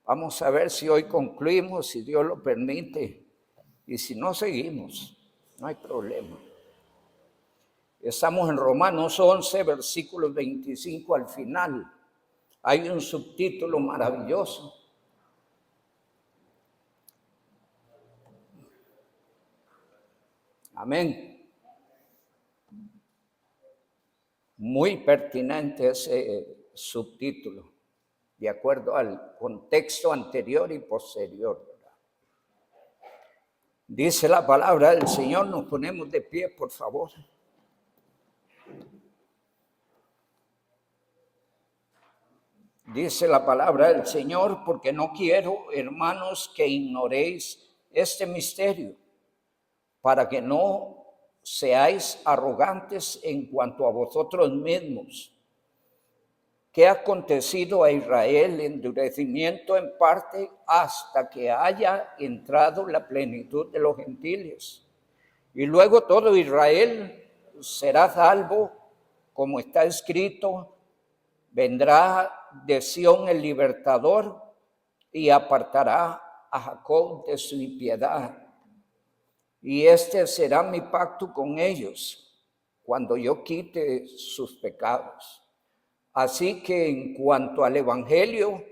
Vamos a ver si hoy concluimos, si Dios lo permite, y si no seguimos, no hay problema. Estamos en Romanos 11, versículos 25 al final. Hay un subtítulo maravilloso. Amén. Muy pertinente ese subtítulo, de acuerdo al contexto anterior y posterior. Dice la palabra del Señor, nos ponemos de pie, por favor. Dice la palabra del Señor, porque no quiero, hermanos, que ignoréis este misterio, para que no seáis arrogantes en cuanto a vosotros mismos. ¿Qué ha acontecido a Israel? Endurecimiento en parte hasta que haya entrado la plenitud de los gentiles. Y luego todo Israel será salvo, como está escrito, vendrá de Sión el libertador y apartará a Jacob de su impiedad. Y este será mi pacto con ellos, cuando yo quite sus pecados. Así que en cuanto al evangelio,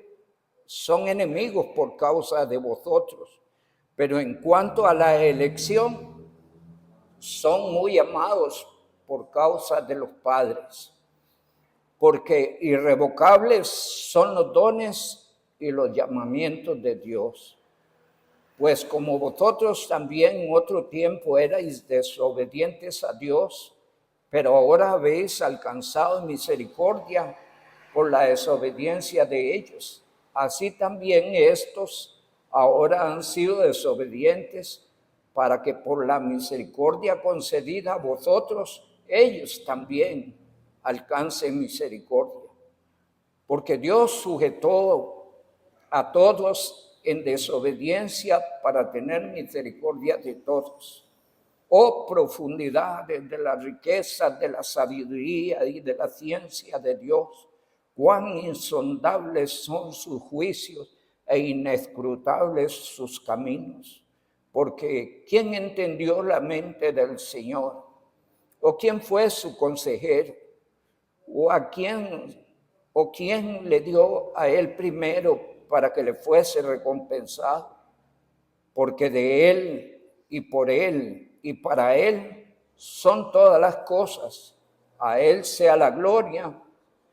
son enemigos por causa de vosotros, pero en cuanto a la elección, son muy amados por causa de los padres, porque irrevocables son los dones y los llamamientos de Dios. Pues como vosotros también en otro tiempo erais desobedientes a Dios, pero ahora habéis alcanzado misericordia por la desobediencia de ellos. Así también estos ahora han sido desobedientes, para que por la misericordia concedida a vosotros, ellos también alcancen misericordia. Porque Dios sujetó a todos en desobediencia para tener misericordia de todos. Oh profundidades de la riqueza, de la sabiduría y de la ciencia de Dios, cuán insondables son sus juicios e inescrutables sus caminos. Porque ¿quién entendió la mente del Señor? ¿O quién fue su consejero? ¿O quién le dio a él primero para que le fuese recompensado? Porque de él y por él y para él son todas las cosas. A él sea la gloria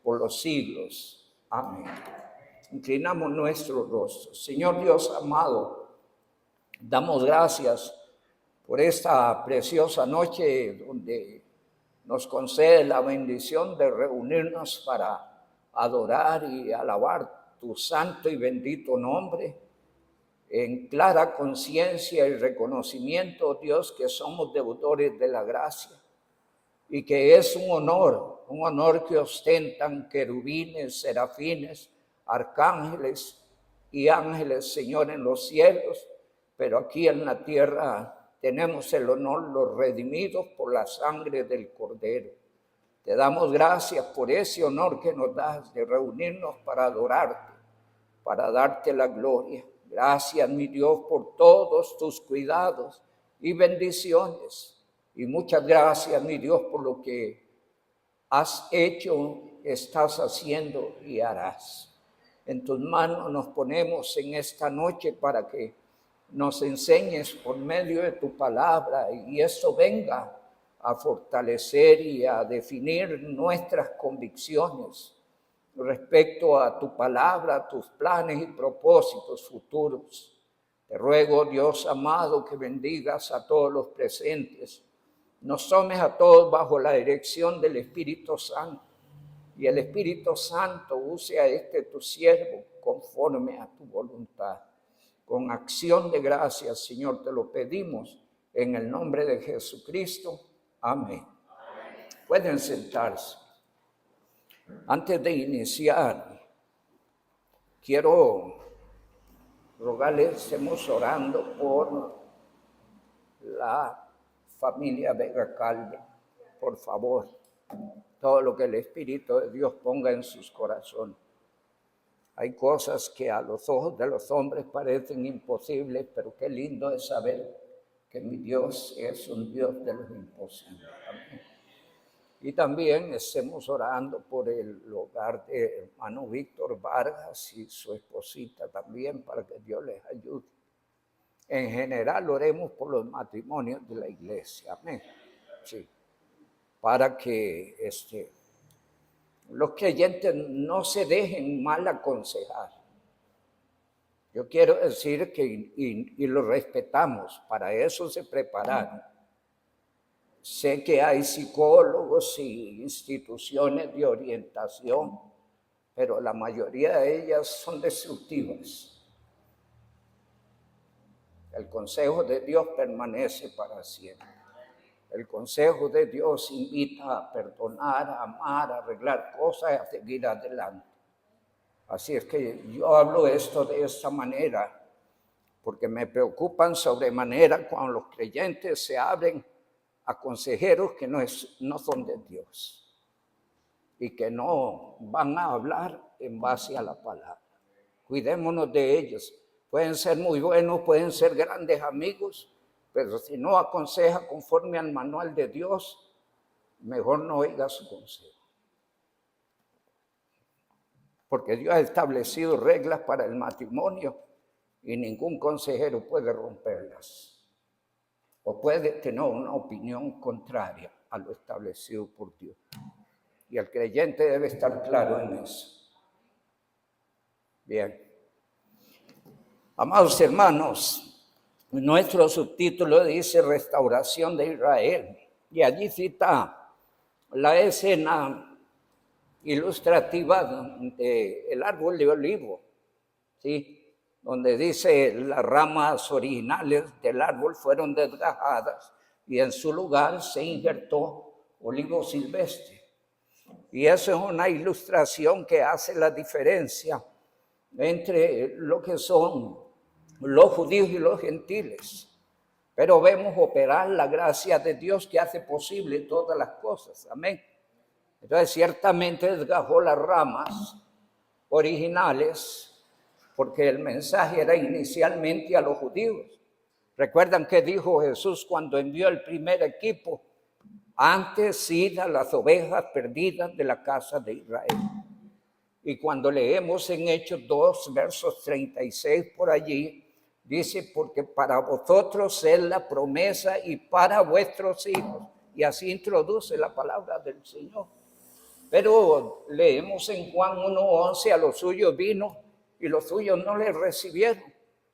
por los siglos. Amén. Inclinamos nuestro rostro. Señor Dios amado, damos gracias por esta preciosa noche donde nos concede la bendición de reunirnos para adorar y alabar tu santo y bendito nombre, en clara conciencia y reconocimiento, Dios, que somos deudores de la gracia y que es un honor que ostentan querubines, serafines, arcángeles y ángeles, Señor, en los cielos, pero aquí en la tierra tenemos el honor, los redimidos por la sangre del Cordero. Te damos gracias por ese honor que nos das de reunirnos para adorarte, para darte la gloria. Gracias, mi Dios, por todos tus cuidados y bendiciones. Y muchas gracias, mi Dios, por lo que has hecho, estás haciendo y harás. En tus manos nos ponemos en esta noche para que nos enseñes por medio de tu palabra y eso venga a fortalecer y a definir nuestras convicciones respecto a tu palabra, a tus planes y propósitos futuros. Te ruego, Dios amado, que bendigas a todos los presentes. Nos tomes a todos bajo la dirección del Espíritu Santo. Y el Espíritu Santo use a este tu siervo conforme a tu voluntad. Con acción de gracias, Señor, te lo pedimos en el nombre de Jesucristo. Amén. Pueden sentarse. Antes de iniciar, quiero rogarles, estemos orando por la familia Vega Calde, por favor, todo lo que el Espíritu de Dios ponga en sus corazones. Hay cosas que a los ojos de los hombres parecen imposibles, pero qué lindo es saber que mi Dios es un Dios de los imposibles. Amén. Y también estemos orando por el hogar de hermano Víctor Vargas y su esposita también, para que Dios les ayude. En general, oremos por los matrimonios de la iglesia. Amén. Sí. Para que los creyentes no se dejen mal aconsejar. Yo quiero decir que, y lo respetamos, para eso se prepararon. Sé que hay psicólogos y instituciones de orientación, pero la mayoría de ellas son destructivas. El consejo de Dios permanece para siempre. El consejo de Dios invita a perdonar, a amar, a arreglar cosas y a seguir adelante. Así es que yo hablo esto de esta manera, porque me preocupan sobremanera cuando los creyentes se abren a consejeros que no son de Dios y que no van a hablar en base a la palabra. Cuidémonos de ellos. Pueden ser muy buenos, pueden ser grandes amigos, pero si no aconseja conforme al manual de Dios, mejor no oiga su consejo. Porque Dios ha establecido reglas para el matrimonio y ningún consejero puede romperlas. O puede tener una opinión contraria a lo establecido por Dios. Y el creyente debe estar claro en eso. Bien. Amados hermanos, nuestro subtítulo dice Restauración de Israel. Y allí cita la escena ilustrativa del árbol de olivo, ¿sí? Donde dice las ramas originales del árbol fueron desgajadas y en su lugar se injertó olivo silvestre. Y eso es una ilustración que hace la diferencia entre lo que son los judíos y los gentiles. Pero vemos operar la gracia de Dios que hace posible todas las cosas. Amén. Entonces, ciertamente desgajó las ramas originales porque el mensaje era inicialmente a los judíos. ¿Recuerdan qué dijo Jesús cuando envió el primer equipo? Antes id a las ovejas perdidas de la casa de Israel. Y cuando leemos en Hechos 2, versos 36 por allí, dice, porque para vosotros es la promesa y para vuestros hijos. Y así introduce la palabra del Señor. Pero leemos en Juan 1:11, a los suyos vino y los suyos no le recibieron.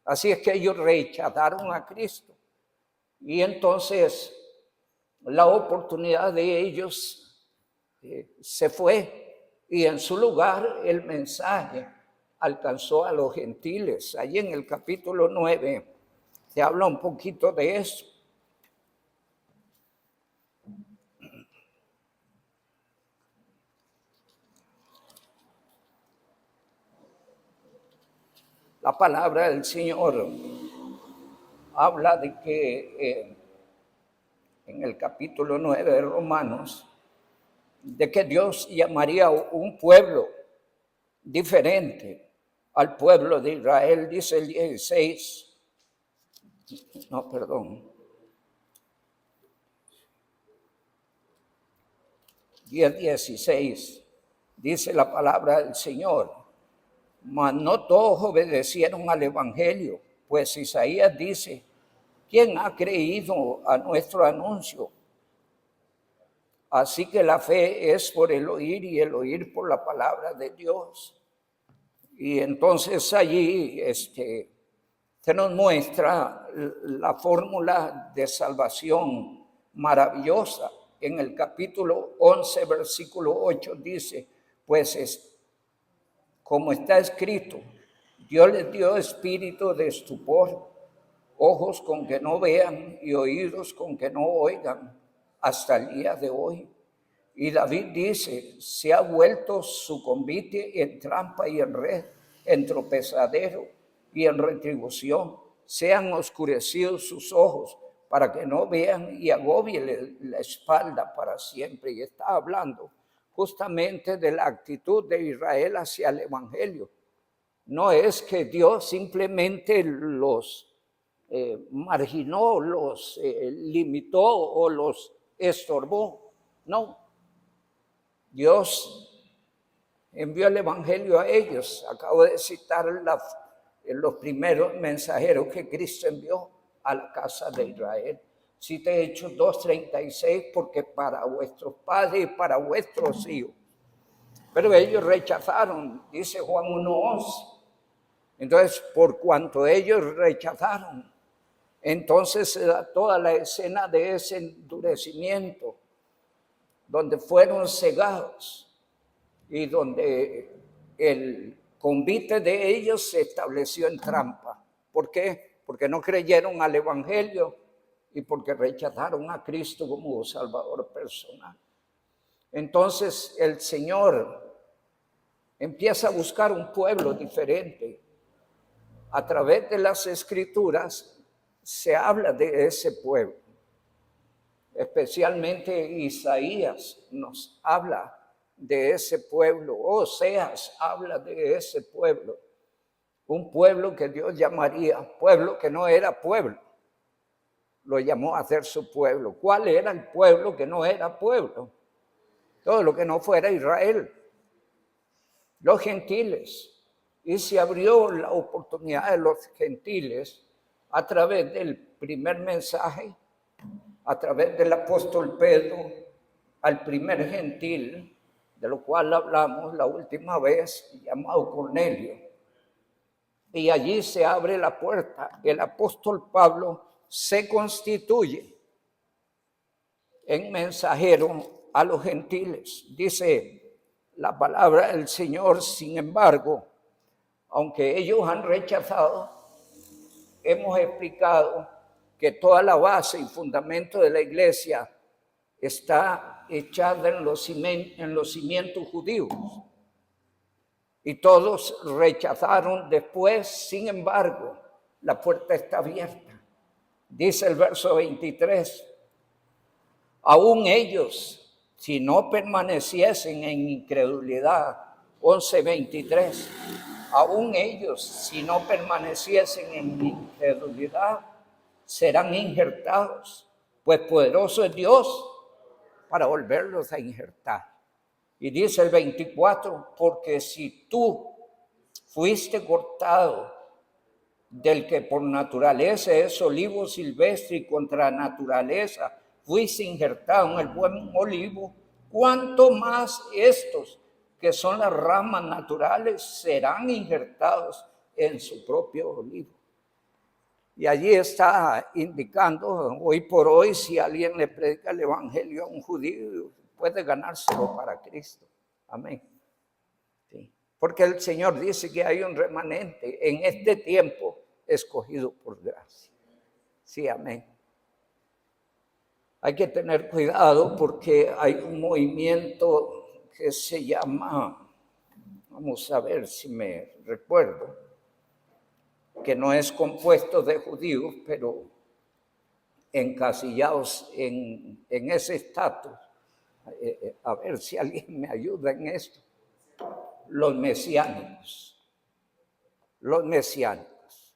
Así es que ellos rechazaron a Cristo. Y entonces la oportunidad de ellos se fue y en su lugar el mensaje alcanzó a los gentiles. Allí en el capítulo 9 se habla un poquito de eso. La palabra del Señor habla de que en el capítulo 9 de Romanos, de que Dios llamaría un pueblo diferente al pueblo de Israel, dice el 16, no, perdón, 10:16, dice la palabra del Señor. Mas no todos obedecieron al evangelio, pues Isaías dice, ¿quién ha creído a nuestro anuncio? Así que la fe es por el oír y el oír por la palabra de Dios. Y entonces allí se nos muestra la fórmula de salvación maravillosa. En el capítulo 11, versículo 8 dice, pues como está escrito, Dios les dio espíritu de estupor, ojos con que no vean y oídos con que no oigan, hasta el día de hoy. Y David dice, se ha vuelto su convite en trampa y en red, en tropezadero y en retribución. Sean oscurecidos sus ojos para que no vean y agobien la espalda para siempre. Y está hablando justamente de la actitud de Israel hacia el evangelio. No es que Dios simplemente los marginó, los limitó o los estorbó. No, Dios envió el evangelio a ellos. Acabo de citar los primeros mensajeros que Cristo envió a la casa de Israel. Cite Hechos 2:36, porque para vuestros padres y para vuestros hijos. Pero ellos rechazaron, dice Juan 1:11. Entonces, por cuanto ellos rechazaron, entonces se da toda la escena de ese endurecimiento, donde fueron cegados y donde el convite de ellos se estableció en trampa. ¿Por qué? Porque no creyeron al evangelio y porque rechazaron a Cristo como Salvador personal. Entonces el Señor empieza a buscar un pueblo diferente. A través de las Escrituras se habla de ese pueblo. Especialmente Isaías nos habla de ese pueblo. Oseas habla de ese pueblo. Un pueblo que Dios llamaría pueblo que no era pueblo. Lo llamó a ser su pueblo. ¿Cuál era el pueblo que no era pueblo? Todo lo que no fuera Israel. Los gentiles. Y se abrió la oportunidad de los gentiles a través del primer mensaje, a través del apóstol Pedro, al primer gentil, de lo cual hablamos la última vez, llamado Cornelio. Y allí se abre la puerta. El apóstol Pablo se constituye en mensajero a los gentiles. Dice la palabra del Señor, sin embargo, aunque ellos han rechazado, hemos explicado que toda la base y fundamento de la iglesia está echada en los cimientos judíos. Y todos rechazaron después, sin embargo, la puerta está abierta. Dice el verso 23, aún ellos, si no permaneciesen en incredulidad, 11:23, aún ellos, si no permaneciesen en incredulidad, serán injertados, pues poderoso es Dios para volverlos a injertar. Y dice el 24, porque si tú fuiste cortado del que por naturaleza es olivo silvestre y contra naturaleza fuiste injertado en el buen olivo, ¿cuánto más estos que son las ramas naturales serán injertados en su propio olivo? Y allí está indicando, hoy por hoy, si alguien le predica el evangelio a un judío, puede ganárselo para Cristo. Amén. Sí. Porque el Señor dice que hay un remanente en este tiempo escogido por gracia. Sí, amén. Hay que tener cuidado porque hay un movimiento que se llama, vamos a ver si me recuerdo, que no es compuesto de judíos, pero encasillados en ese estatus. A ver si alguien me ayuda en esto. Los mesiánicos. Los mesiánicos.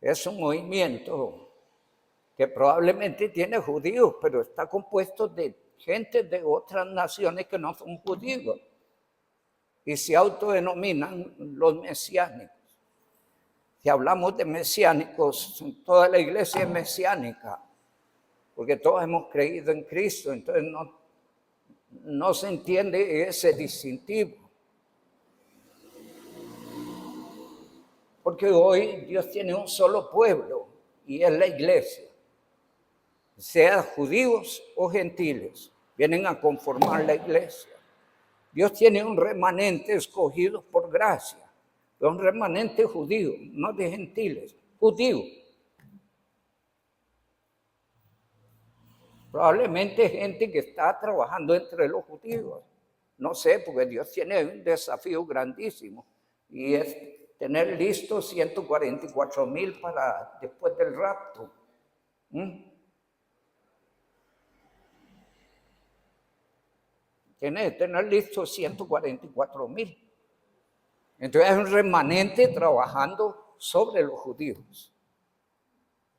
Es un movimiento que probablemente tiene judíos, pero está compuesto de gente de otras naciones que no son judíos y se autodenominan los mesiánicos. Si hablamos de mesiánicos, toda la iglesia es mesiánica, porque todos hemos creído en Cristo, entonces no se entiende ese distintivo. Porque hoy Dios tiene un solo pueblo y es la iglesia. Sea judíos o gentiles, vienen a conformar la iglesia. Dios tiene un remanente escogido por gracia, un remanente judío, no de gentiles, judío. Probablemente gente que está trabajando entre los judíos. No sé, porque Dios tiene un desafío grandísimo y es tener listos 144,000 para después del rapto. Tiene que tener listos 144,000. Entonces hay un remanente trabajando sobre los judíos.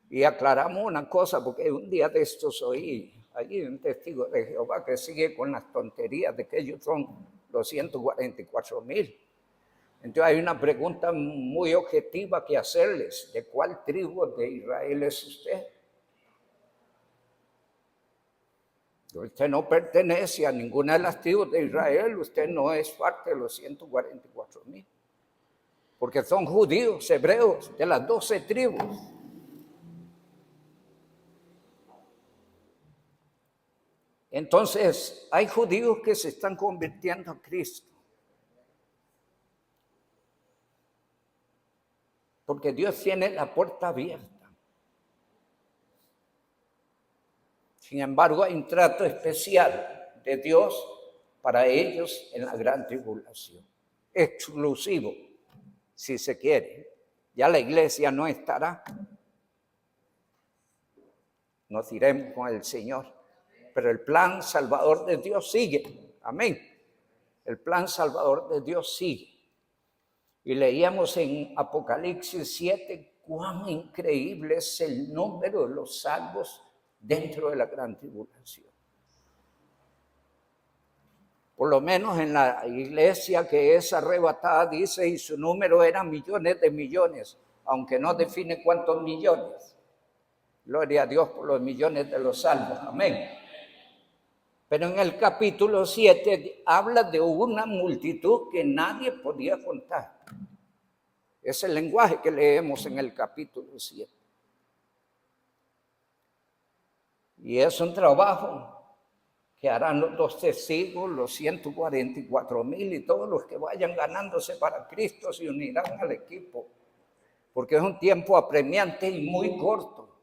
Y aclaramos una cosa, porque un día de estos oí allí un testigo de Jehová que sigue con las tonterías de que ellos son los 144,000. Entonces hay una pregunta muy objetiva que hacerles: ¿de cuál tribu de Israel es usted? Usted no pertenece a ninguna de las tribus de Israel, usted no es parte de los 144,000, porque son judíos, hebreos, de las 12 tribus. Entonces, hay judíos que se están convirtiendo a Cristo, porque Dios tiene la puerta abierta. Sin embargo, hay un trato especial de Dios para ellos en la gran tribulación, exclusivo, si se quiere. Ya la iglesia no estará, nos iremos con el Señor, pero el plan salvador de Dios sigue. Amén. El plan salvador de Dios sigue. Y leíamos en Apocalipsis 7 cuán increíble es el número de los salvos dentro de la gran tribulación. Por lo menos en la iglesia que es arrebatada dice, y su número era millones de millones, aunque no define cuántos millones. Gloria a Dios por los millones de los salvos. Amén. Pero en el capítulo 7 habla de una multitud que nadie podía contar. Es el lenguaje que leemos en el capítulo 7. Y es un trabajo que harán los 2 testigos, los 144,000 y todos los que vayan ganándose para Cristo se unirán al equipo. Porque es un tiempo apremiante y muy corto.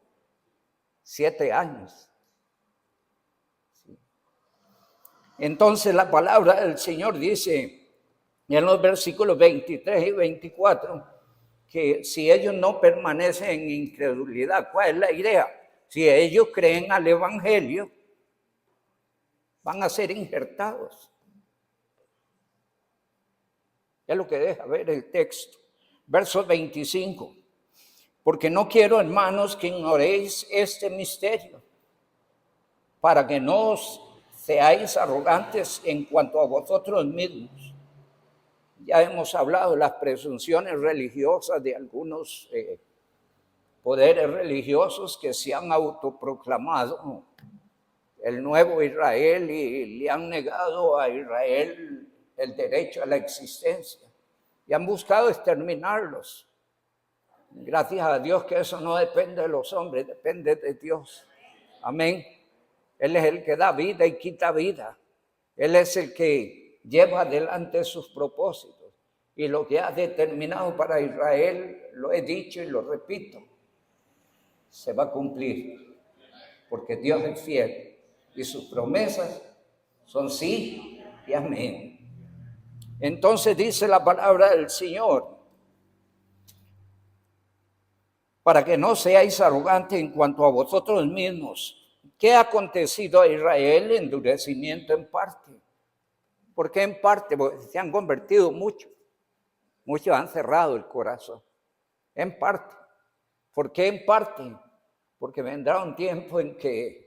7 años. Sí. Entonces la palabra del Señor dice en los versículos 23 y 24 que si ellos no permanecen en incredulidad, ¿cuál es la idea? Si ellos creen al evangelio, van a ser injertados. Es lo que deja ver el texto. Verso 25. Porque no quiero, hermanos, que ignoréis este misterio, para que no os seáis arrogantes en cuanto a vosotros mismos. Ya hemos hablado de las presunciones religiosas de algunos poderes religiosos que se han autoproclamado el nuevo Israel y le han negado a Israel el derecho a la existencia y han buscado exterminarlos. Gracias a Dios que eso no depende de los hombres, depende de Dios. Amén. Él es el que da vida y quita vida. Él es el que lleva adelante sus propósitos. Y lo que ha determinado para Israel, lo he dicho y lo repito, se va a cumplir. Porque Dios es fiel y sus promesas son sí y amén. Entonces dice la palabra del Señor, para que no seáis arrogantes en cuanto a vosotros mismos. ¿Qué ha acontecido a Israel? Endurecimiento en parte. ¿Por qué en parte? Porque se han convertido muchos. Muchos han cerrado el corazón. En parte. ¿Por qué en parte? Porque vendrá un tiempo en que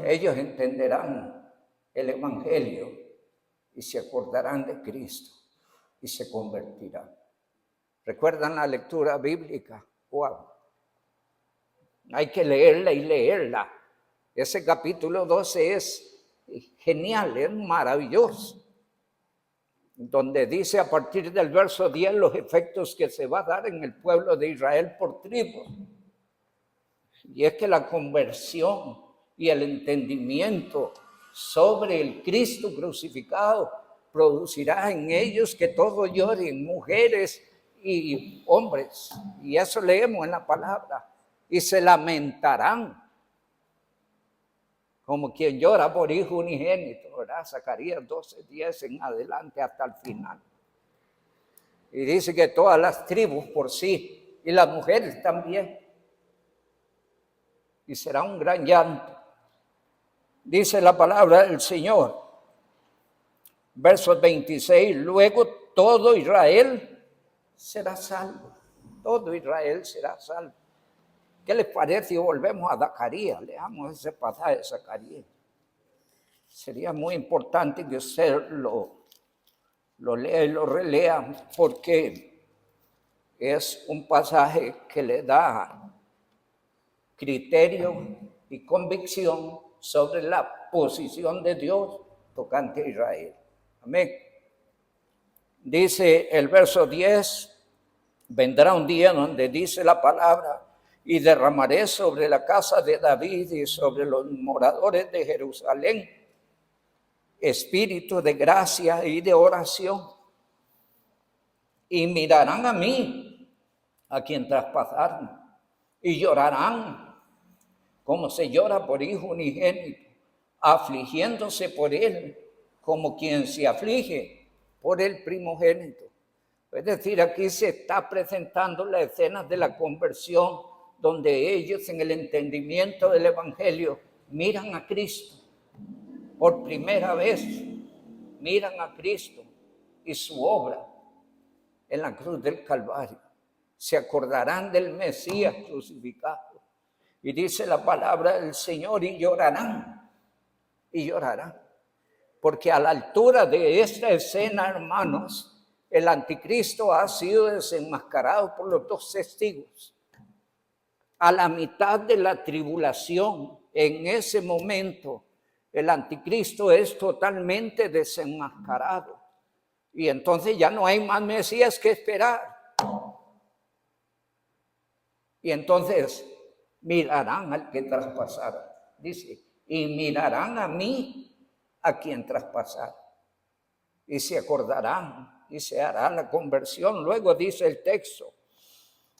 ellos entenderán el evangelio y se acordarán de Cristo y se convertirán. ¿Recuerdan la lectura bíblica? Wow. Hay que leerla y leerla. Ese capítulo 12 es genial, es maravilloso. Donde dice a partir del verso 10 los efectos que se va a dar en el pueblo de Israel por tribus. Y es que la conversión y el entendimiento sobre el Cristo crucificado producirá en ellos que todos lloren, mujeres y hombres. Y eso leemos en la palabra. Y se lamentarán como quien llora por hijo unigénito, ¿verdad? Zacarías 12:10 en adelante hasta el final. Y dice que todas las tribus por sí, y las mujeres también. Y será un gran llanto. Dice la palabra del Señor, versos 26, luego todo Israel será salvo. Todo Israel será salvo. ¿Qué les parece si volvemos a Zacarías? Leamos ese pasaje de Zacarías. Sería muy importante que usted lo lea y lo relea, porque es un pasaje que le da criterio y convicción sobre la posición de Dios tocante a Israel. Amén. Dice el verso 10, vendrá un día donde dice la palabra, y derramaré sobre la casa de David y sobre los moradores de Jerusalén espíritu de gracia y de oración, y mirarán a mí, a quien traspasaron, y llorarán como se llora por hijo unigénito, afligiéndose por él como quien se aflige por el primogénito. Es decir, aquí se está presentando la escena de la conversión, donde ellos en el entendimiento del evangelio miran a Cristo por primera vez, miran a Cristo y su obra en la cruz del Calvario. Se acordarán del Mesías crucificado. Y dice la palabra del Señor, y llorarán, porque a la altura de esta escena, hermanos, el anticristo ha sido desenmascarado por los dos testigos. A la mitad de la tribulación, en ese momento, el anticristo es totalmente desenmascarado. Y entonces ya no hay más Mesías que esperar. Y entonces mirarán al que traspasaron. Dice, y mirarán a mí, a quien traspasaron. Y se acordarán y se hará la conversión. Luego dice el texto,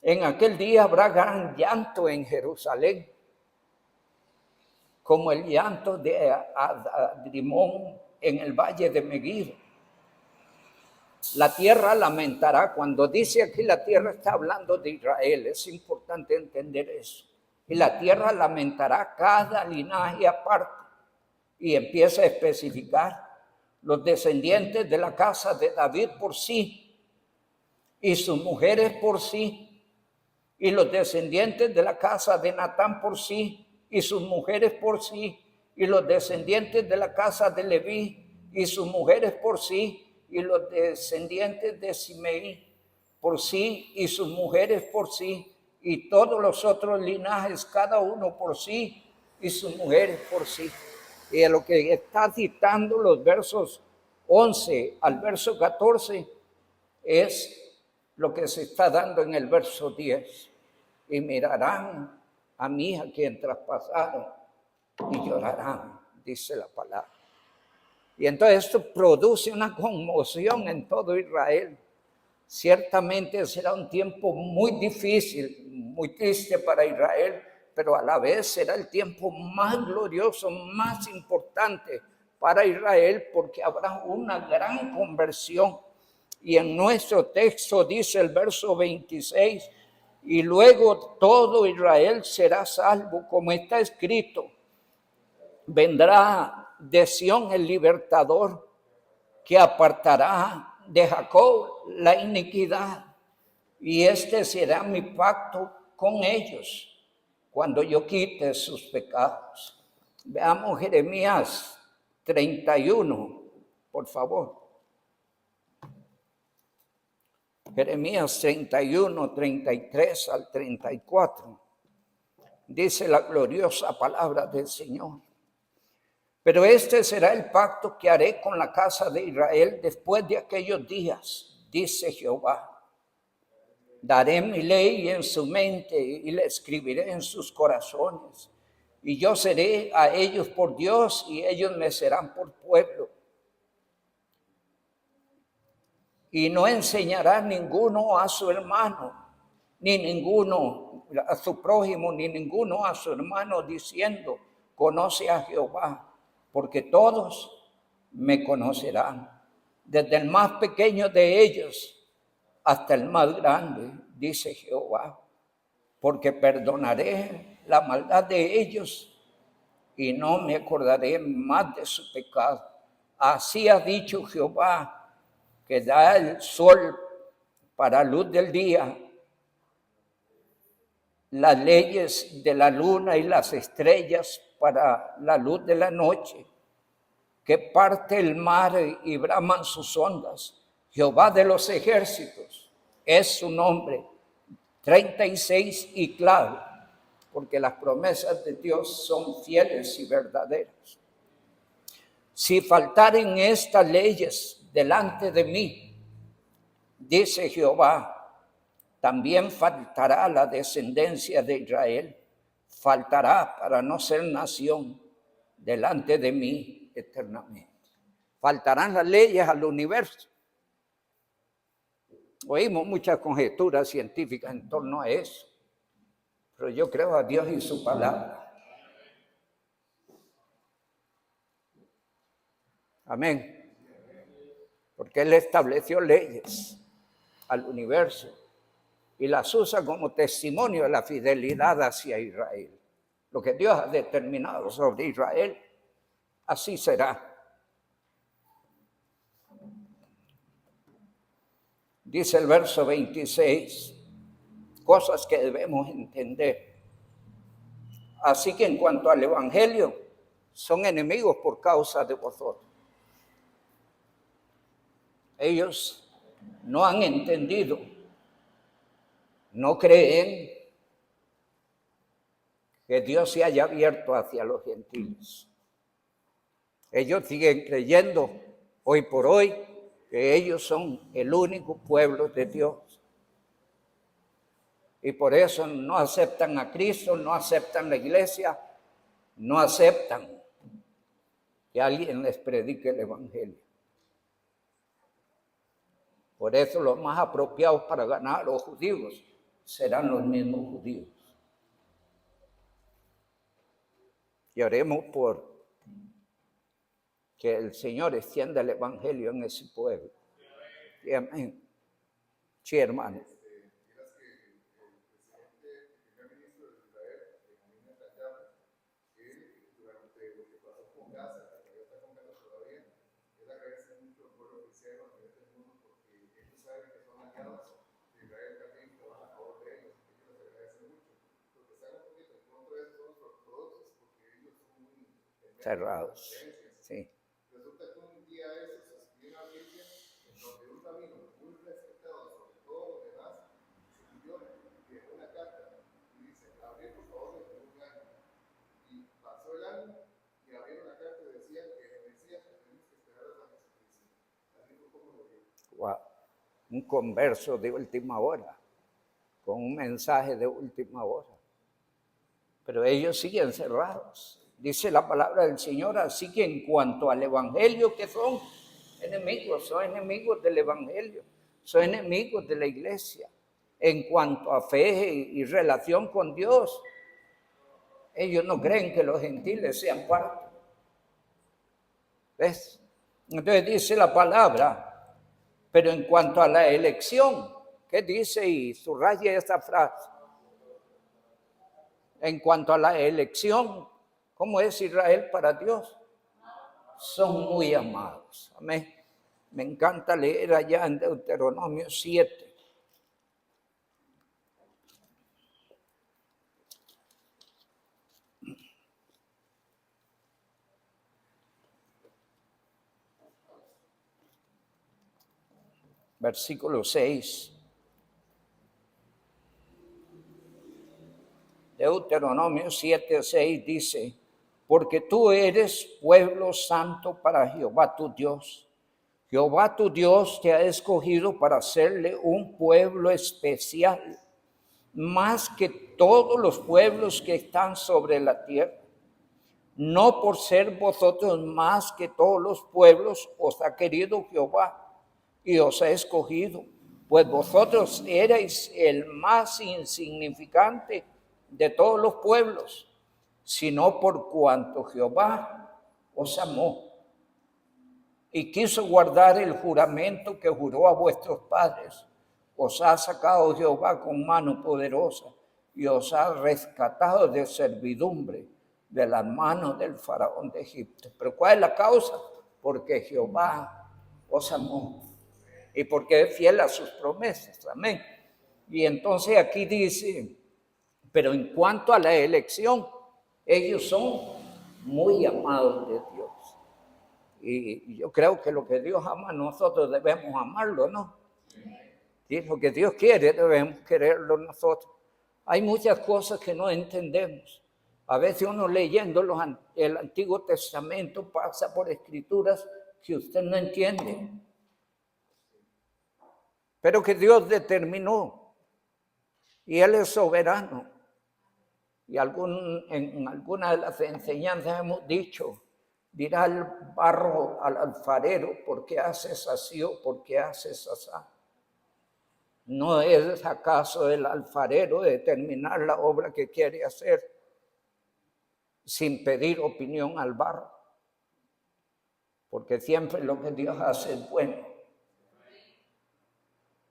en aquel día habrá gran llanto en Jerusalén, como el llanto de Adrimón en el valle de Megiddo. La tierra lamentará. Cuando dice aquí la tierra, está hablando de Israel. Es importante entender eso. Y la tierra lamentará cada linaje aparte. Y empieza a especificar los descendientes de la casa de David por sí, y sus mujeres por sí, y los descendientes de la casa de Natán por sí, y sus mujeres por sí, y los descendientes de la casa de Leví, y sus mujeres por sí, y los descendientes de Simei por sí, y sus mujeres por sí, y todos los otros linajes, cada uno por sí, y sus mujeres por sí. Y a lo que está citando los versos 11 al verso 14 es lo que se está dando en el verso 10. Y mirarán a mí, a quien traspasaron, y llorarán, dice la palabra. Y entonces esto produce una conmoción en todo Israel. Ciertamente será un tiempo muy difícil, muy triste para Israel, pero a la vez será el tiempo más glorioso, más importante para Israel, porque habrá una gran conversión. Y en nuestro texto dice el verso 26, y luego todo Israel será salvo, como está escrito, vendrá de Sión el libertador, que apartará de Jacob la iniquidad, y este será mi pacto con ellos cuando yo quite sus pecados. Veamos Jeremías 31, por favor. Jeremías 31, 33 al 34. Dice la gloriosa palabra del Señor. Pero este será el pacto que haré con la casa de Israel después de aquellos días, dice Jehová. Daré mi ley en su mente y la escribiré en sus corazones. Y yo seré a ellos por Dios y ellos me serán por pueblo. Y no enseñará ninguno a su hermano, ni ninguno a su prójimo, ni ninguno a su hermano, diciendo, conoce a Jehová, porque todos me conocerán, desde el más pequeño de ellos hasta el más grande, dice Jehová, porque perdonaré la maldad de ellos y no me acordaré más de su pecado. Así ha dicho Jehová, que da el sol para luz del día, las leyes de la luna y las estrellas para la luz de la noche, que parte el mar y braman sus ondas. Jehová de los ejércitos es su nombre. 36 y clave, porque las promesas de Dios son fieles y verdaderas. Si faltaren estas leyes delante de mí, dice Jehová, también faltará la descendencia de Israel, faltará para no ser nación delante de mí eternamente. Faltarán las leyes al universo. Oímos muchas conjeturas científicas en torno a eso, pero yo creo a Dios y su palabra. Amén. Porque Él estableció leyes al universo y las usa como testimonio de la fidelidad hacia Israel. Lo que Dios ha determinado sobre Israel, así será. Dice el verso 26, cosas que debemos entender. Así que en cuanto al evangelio, son enemigos por causa de vosotros. Ellos no han entendido, no creen que Dios se haya abierto hacia los gentiles. Ellos siguen creyendo hoy por hoy que ellos son el único pueblo de Dios. Y por eso no aceptan a Cristo, no aceptan la iglesia, no aceptan que alguien les predique el evangelio. Por eso los más apropiados para ganar a los judíos serán los mismos judíos. Y oremos por que el Señor extienda el evangelio en ese pueblo. Y amén. Sí, hermano. Cerrados. Sí. Resulta que un día eso se escribió en la Biblia, en donde un rabino muy respetado sobre todos los demás, se pidió una carta y dice, abrí por favor desde un año. Y pasó el año y abrieron la carta y decía que el Mesías tenemos que esperar hasta Jesucristo. Así fue como lo vio. Wow. Un converso de última hora, con un mensaje de última hora. Pero ellos siguen cerrados. Dice la palabra del Señor, así que en cuanto al evangelio, que son enemigos del evangelio, son enemigos de la iglesia. En cuanto a fe y relación con Dios, ellos no creen que los gentiles sean parte. ¿Ves? Entonces dice la palabra, pero en cuanto a la elección, ¿qué dice? Y subraya esta frase. En cuanto a la elección, ¿cómo es Israel para Dios? Son muy amados. Amén. Me encanta leer allá en Deuteronomio 7. Versículo 6. Deuteronomio 7:6 dice, porque tú eres pueblo santo para Jehová tu Dios. Jehová tu Dios te ha escogido para hacerle un pueblo especial, más que todos los pueblos que están sobre la tierra. No por ser vosotros más que todos los pueblos os ha querido Jehová y os ha escogido, pues vosotros erais el más insignificante de todos los pueblos, sino por cuanto Jehová os amó y quiso guardar el juramento que juró a vuestros padres. Os ha sacado Jehová con mano poderosa y os ha rescatado de servidumbre de las manos del faraón de Egipto. ¿Pero cuál es la causa? Porque Jehová os amó. y porque es fiel a sus promesas. Amén. Y entonces aquí dice, pero en cuanto a la elección, ellos son muy amados de Dios. Y yo creo que lo que Dios ama, nosotros debemos amarlo, ¿no? Y lo que Dios quiere, debemos quererlo nosotros. Hay muchas cosas que no entendemos. A veces uno leyendo el Antiguo Testamento pasa por escrituras que usted no entiende. Pero que Dios determinó. Y Él es soberano. Y en alguna de las enseñanzas hemos dicho, dirá el barro al alfarero, ¿por qué haces así o por qué haces así? ¿No es acaso el alfarero determinar la obra que quiere hacer sin pedir opinión al barro? Porque siempre lo que Dios hace es bueno.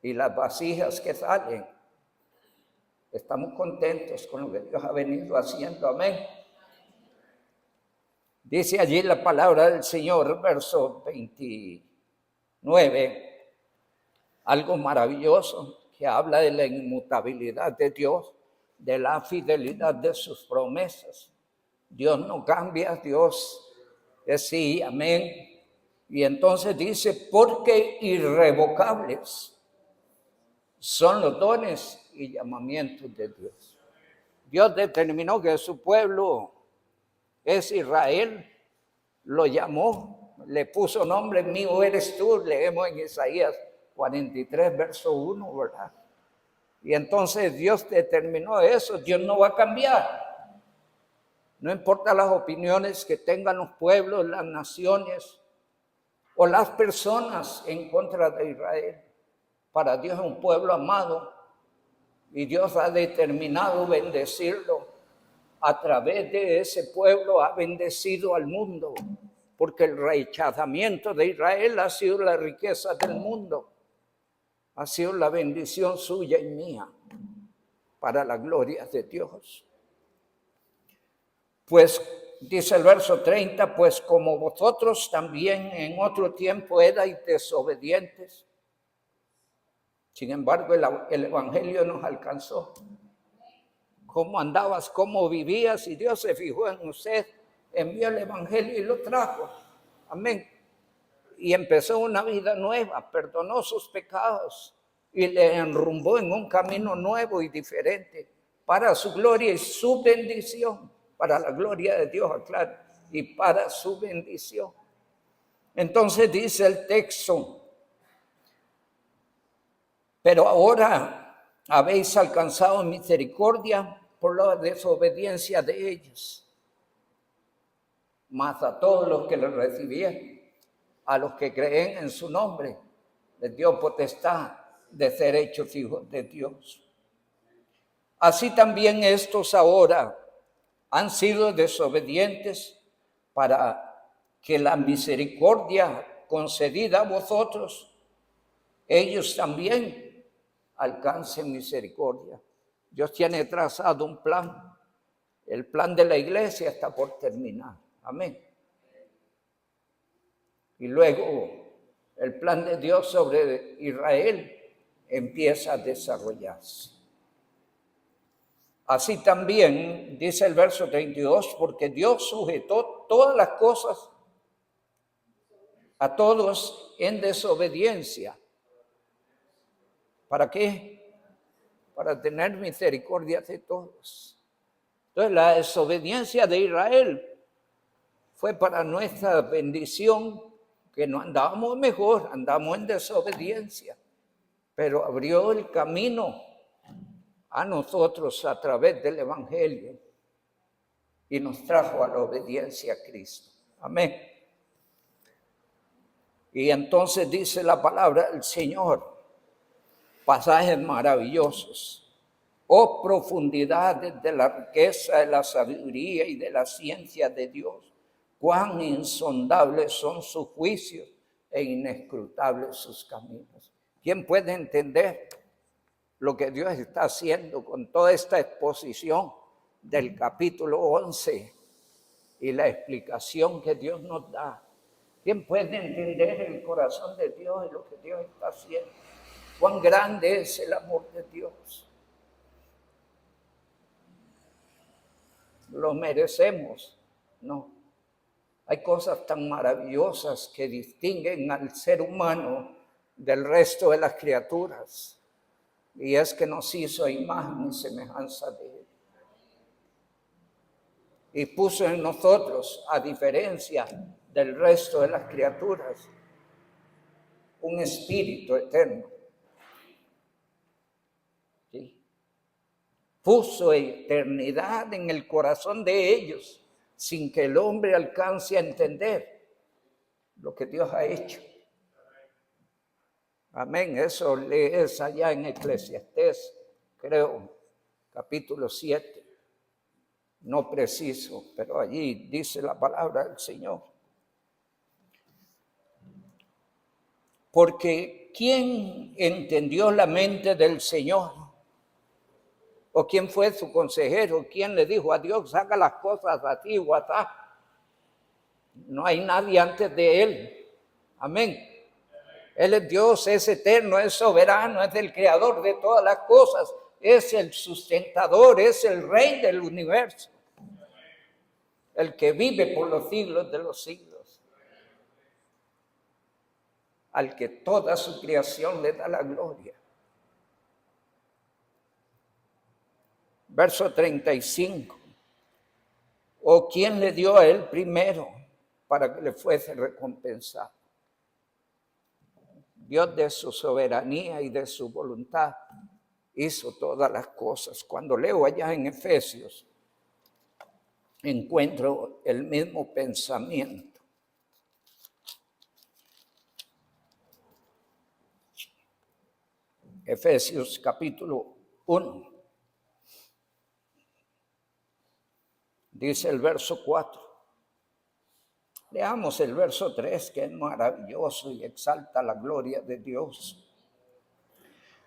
Y las vasijas que salen, estamos contentos con lo que Dios ha venido haciendo. Amén. Dice allí la palabra del Señor, verso 29, algo maravilloso que habla de la inmutabilidad de Dios, de la fidelidad de sus promesas. Dios no cambia, Dios es sí, amén. Y entonces dice, porque irrevocables son los dones y llamamientos de Dios. Dios determinó que su pueblo es Israel, lo llamó, le puso nombre, mío eres tú, leemos en Isaías 43, verso 1, ¿verdad? Y entonces Dios determinó eso, Dios no va a cambiar. No importa las opiniones que tengan los pueblos, las naciones o las personas en contra de Israel. Para Dios es un pueblo amado y Dios ha determinado bendecirlo. A través de ese pueblo ha bendecido al mundo, porque el rechazamiento de Israel ha sido la riqueza del mundo, ha sido la bendición suya y mía, para la gloria de Dios. Pues dice el verso 30, pues como vosotros también en otro tiempo erais desobedientes, sin embargo el evangelio nos alcanzó. Cómo andabas, cómo vivías, y Dios se fijó en usted, envió el evangelio y lo trajo. Amén. Y empezó una vida nueva, perdonó sus pecados y le enrumbó en un camino nuevo y diferente para su gloria y su bendición, para la gloria de Dios, aclaro, y para su bendición. Entonces dice el texto, pero ahora habéis alcanzado misericordia por la desobediencia de ellos, mas a todos los que le recibieron, a los que creen en su nombre, les dio potestad de ser hechos hijos de Dios. Así también estos ahora han sido desobedientes para que la misericordia concedida a vosotros, ellos también alcancen misericordia. Dios tiene trazado un plan. El plan de la iglesia está por terminar. Amén. Y luego el plan de Dios sobre Israel empieza a desarrollarse. Así también, dice el verso 32, porque Dios sujetó todas las cosas a todos en desobediencia. ¿Para qué? Para tener misericordia de todos. Entonces la desobediencia de Israel fue para nuestra bendición, que no andábamos mejor, andamos en desobediencia, pero abrió el camino a nosotros a través del evangelio y nos trajo a la obediencia a Cristo. Amén. Y entonces dice la palabra del Señor, pasajes maravillosos. Oh, profundidades de la riqueza, de la sabiduría y de la ciencia de Dios. Cuán insondables son sus juicios e inescrutables sus caminos. ¿Quién puede entender lo que Dios está haciendo con toda esta exposición del capítulo 11 y la explicación que Dios nos da ¿Quién puede entender el corazón de Dios y lo que Dios está haciendo? ¿Cuán grande es el amor de Dios? ¿Lo merecemos? No. Hay cosas tan maravillosas que distinguen al ser humano del resto de las criaturas. Y es que nos hizo a imagen y semejanza de Él. Y puso en nosotros, a diferencia del resto de las criaturas, un espíritu eterno. ¿Sí? Puso eternidad en el corazón de ellos, sin que el hombre alcance a entender lo que Dios ha hecho. Amén. Eso lees allá en Eclesiastés, creo, capítulo 7. No preciso, pero allí dice la palabra del Señor. Porque ¿quién entendió la mente del Señor? ¿O quién fue su consejero? ¿Quién le dijo a Dios, haga las cosas así o así? No hay nadie antes de Él. Amén. Él es Dios, es eterno, es soberano, es el creador de todas las cosas, es el sustentador, es el rey del universo, el que vive por los siglos de los siglos, al que toda su creación le da la gloria. Verso 35. ¿O quién le dio a él primero para que le fuese recompensado? Dios de su soberanía y de su voluntad hizo todas las cosas. Cuando leo allá en Efesios, encuentro el mismo pensamiento. Efesios capítulo 1. Dice el verso 4. Leamos el verso 3, que es maravilloso y exalta la gloria de Dios.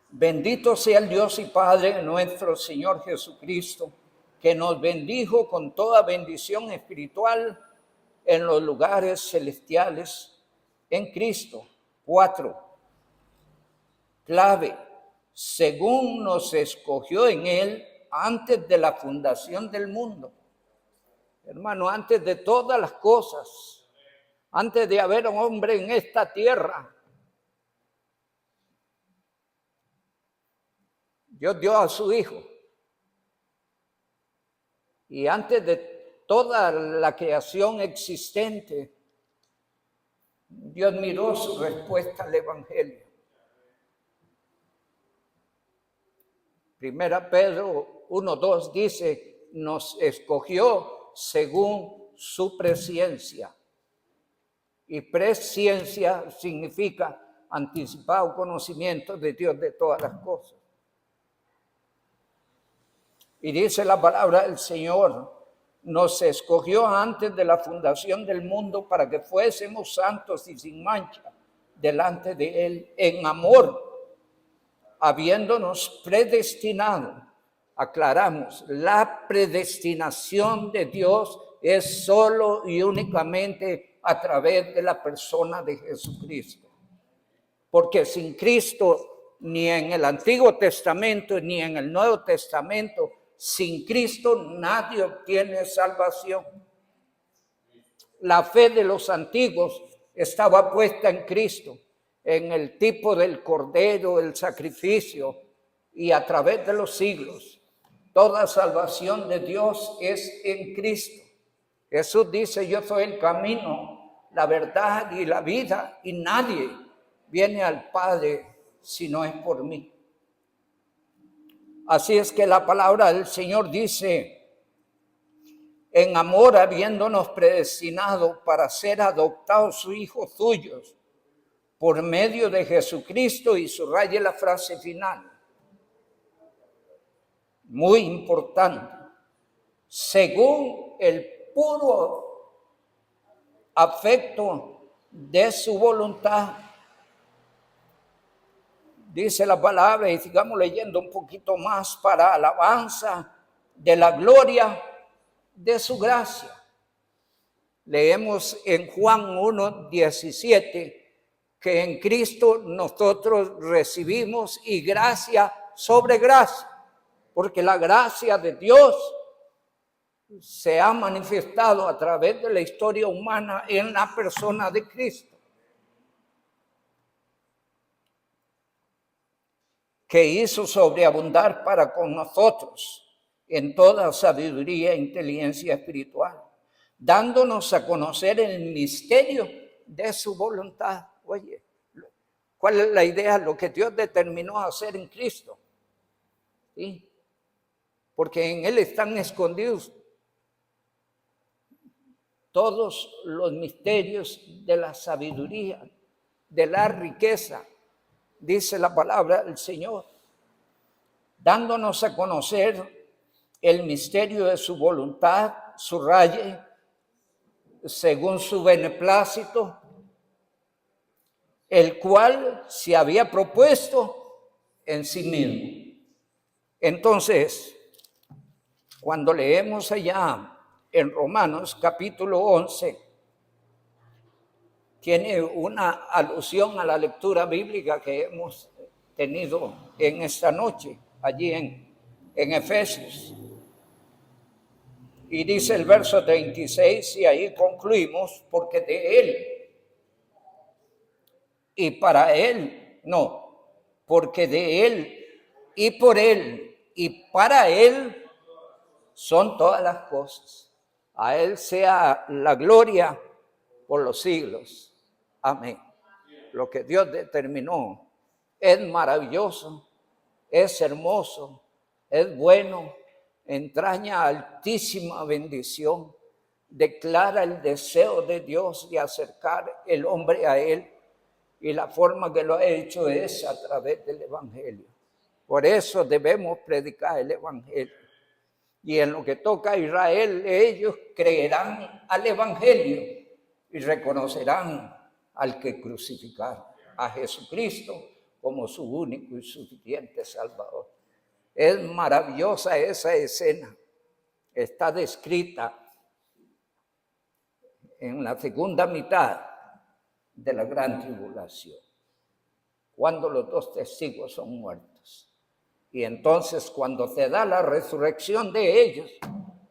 Bendito sea el Dios y Padre de nuestro Señor Jesucristo, que nos bendijo con toda bendición espiritual en los lugares celestiales en Cristo. 4. Clave, según nos escogió en Él antes de la fundación del mundo. Hermano, antes de todas las cosas, antes de haber un hombre en esta tierra, Dios dio a su Hijo. Y antes de toda la creación existente, Dios miró su respuesta al Evangelio. Primera Pedro 1:2 dice, nos escogió según su presciencia. Y presciencia significa anticipado conocimiento de Dios de todas las cosas. Y dice la palabra del Señor, nos escogió antes de la fundación del mundo para que fuésemos santos y sin mancha delante de Él en amor, habiéndonos predestinado. Aclaramos, la predestinación de Dios es solo y únicamente a través de la persona de Jesucristo. Porque sin Cristo, ni en el Antiguo Testamento, ni en el Nuevo Testamento, sin Cristo nadie obtiene salvación. La fe de los antiguos estaba puesta en Cristo, en el tipo del cordero, el sacrificio, y a través de los siglos, toda salvación de Dios es en Cristo. Jesús dice, yo soy el camino, la verdad y la vida, y nadie viene al Padre si no es por mí. Así es que la palabra del Señor dice, en amor habiéndonos predestinado para ser adoptados hijos suyos por medio de Jesucristo, y subraye la frase final, muy importante, según el puro afecto de su voluntad. Dice la palabra, y sigamos leyendo un poquito más, para alabanza de la gloria de su gracia. Leemos en Juan 1:17 que en Cristo nosotros recibimos y gracia sobre gracia, porque la gracia de Dios se ha manifestado a través de la historia humana en la persona de Cristo, que hizo sobreabundar para con nosotros en toda sabiduría e inteligencia espiritual, dándonos a conocer el misterio de su voluntad. Oye, ¿cuál es la idea? Lo que Dios determinó hacer en Cristo. ¿Sí? Porque en Él están escondidos todos los misterios de la sabiduría, de la riqueza, dice la palabra del Señor, dándonos a conocer el misterio de su voluntad, subraye, según su beneplácito, el cual se había propuesto en sí mismo. Entonces, cuando leemos allá en Romanos capítulo 11, tiene una alusión a la lectura bíblica que hemos tenido en esta noche, allí en Efesios. Y dice el verso 36, y ahí concluimos, porque de Él y para Él, no, porque de Él y por Él y para Él son todas las cosas. A Él sea la gloria por los siglos. Amén. Lo que Dios determinó es maravilloso, es hermoso, es bueno, entraña altísima bendición, declara el deseo de Dios de acercar el hombre a Él, y la forma que lo ha hecho es a través del Evangelio. Por eso debemos predicar el Evangelio. Y en lo que toca a Israel, ellos creerán al Evangelio y reconocerán al que crucificaron, a Jesucristo como su único y suficiente Salvador. Es maravillosa esa escena. Está descrita en la segunda mitad de la gran tribulación, cuando los dos testigos son muertos. Y entonces cuando se da la resurrección de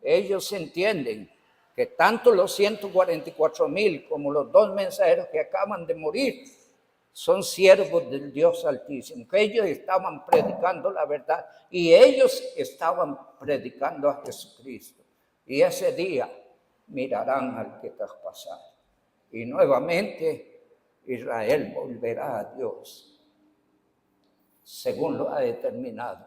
ellos entienden que tanto los 144,000 como los 2 mensajeros que acaban de morir son siervos del Dios Altísimo, que ellos estaban predicando la verdad y ellos estaban predicando a Jesucristo. Y ese día mirarán al que traspasaron. Y nuevamente Israel volverá a Dios, según lo ha determinado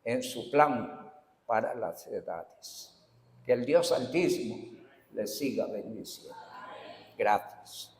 en su plan para las edades. Que el Dios Altísimo les siga bendiciendo. Gracias.